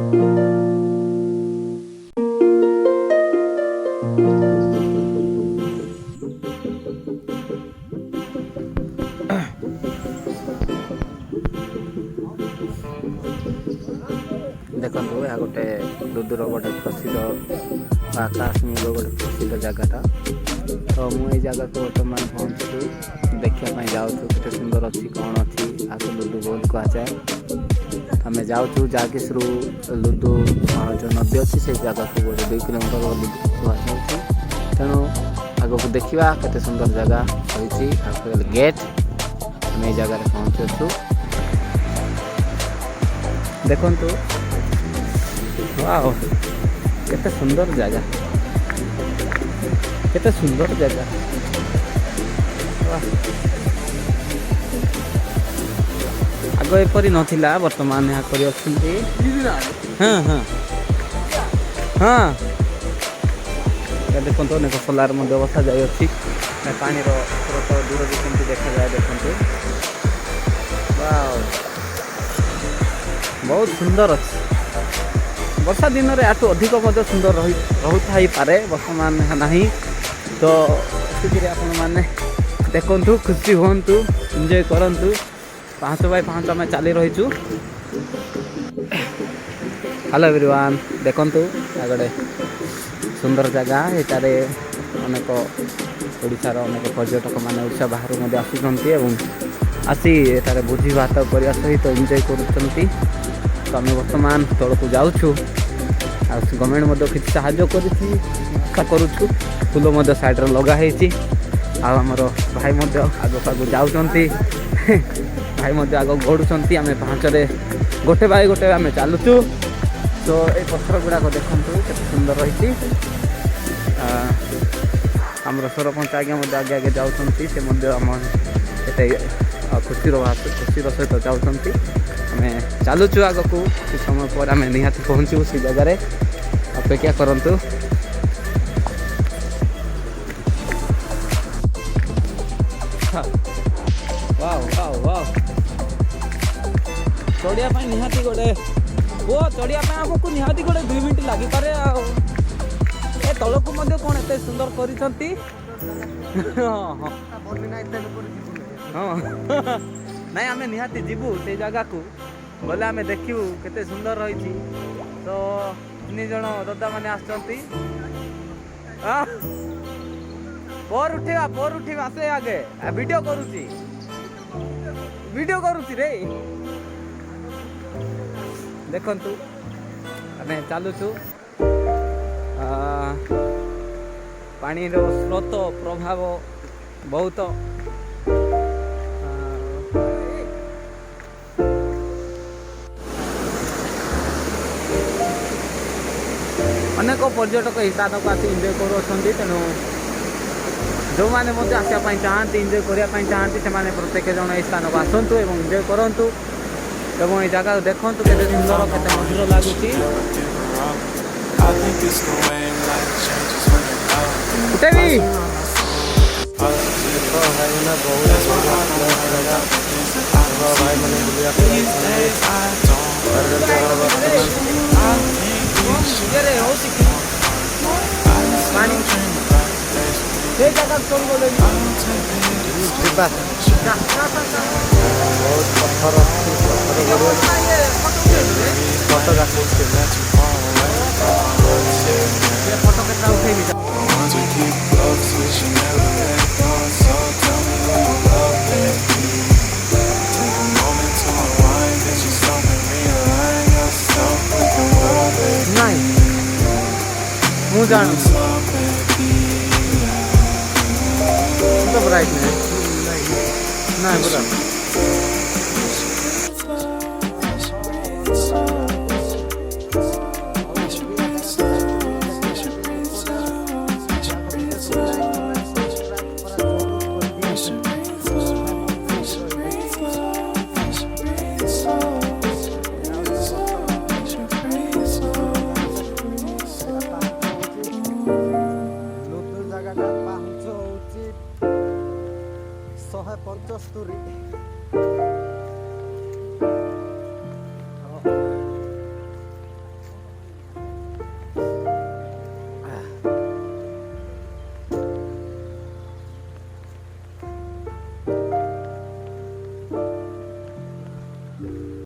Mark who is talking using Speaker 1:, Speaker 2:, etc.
Speaker 1: देखो यह गोटे लुदुर गोटे प्रसिद्ध काश्मीर गोटे प्रसिद्ध जगटा तो मुझे जगह को बर्तमान पहुँचू देखापी जाऊँ के सुंदर अच्छी कौन अच्छी आपको लुदु बोल कहुए आम जाऊँ जागिसरू लुदु जो नदी अच्छी से जगह को गोटे 2 किलोमीटर लुदु कहुए तेणु आग को देखा केते सुंदर जगह रही गेट आम जगार पहुँचु देखु वाओ केते सुंदर जगह केते सुंदर जगह आग एपरी नथिला वर्तमान यहाँ करी अच्छी हाँ हाँ हाँ देखो अनेक सोलार बसा जाए पानी स्रोत दूर कमी देखा जाए देखते बहुत सुंदर अच्छे वर्षा दिन में आठू अधिक सुंदर रही पारे वर्तमान ना तो आपण मैंने देखु खुशी हूँ एंजॉय करूँ 500 बाय 500 आम चली रहीचु हेलो एवरीवन देखु गोटे सुंदर जगह यहाँ अनेक ओडिशार अनेक पर्यटक मैंने ओडिशा बाहर आसुँच आसी एठारे भोजी भात करने सहित एंजॉय करुँच तो आम बर्तमान तौक जाऊँ गवर्नमेंट किसी साहाय्य करुँ फूल साइड्रे लगाई आमर भाई आग आग जाऊँगी भाई आग गढ़ुंट आम पाँचरे गोटे बाय गोटे आम चलुचु तो ये पत्थर गुड़ाक देखु के सुंदर रही आमर सरपंच आज्ञा आगे आगे जाऊँच से आम खुशीर सहित जाऊँच आम चलुचु आग को कुछ समय पर आम निहाती पहुँचू से जगार अपेक्षा करंतु चढ़िया निहाती गोटे वो चढ़िया आमको निहाती गोटे 2 मिनट लगी पारे ए तलकू कौन एत सुंदर कर नाई आम निहाती जीवु से जगह को गले आम देखू केते सुंदर रही तो 3 जन दादा मैंने आसती पर उठेवा से आगे वीडियो करुची रे देखंतु आमे चलुचु पानी रो स्रोत प्रभाव बहुत अनेक पर्यटक स्थान को आसी एंजॉय करुँच तेणु जो मैंने आसापी चाहती एंजॉय करने चाहती से प्रत्येक जन ये स्थान को आसतु और एंजॉय करूँ और ये जगह देखु के सुंदर के मधुर लगुच मुझे ब्राइट नहीं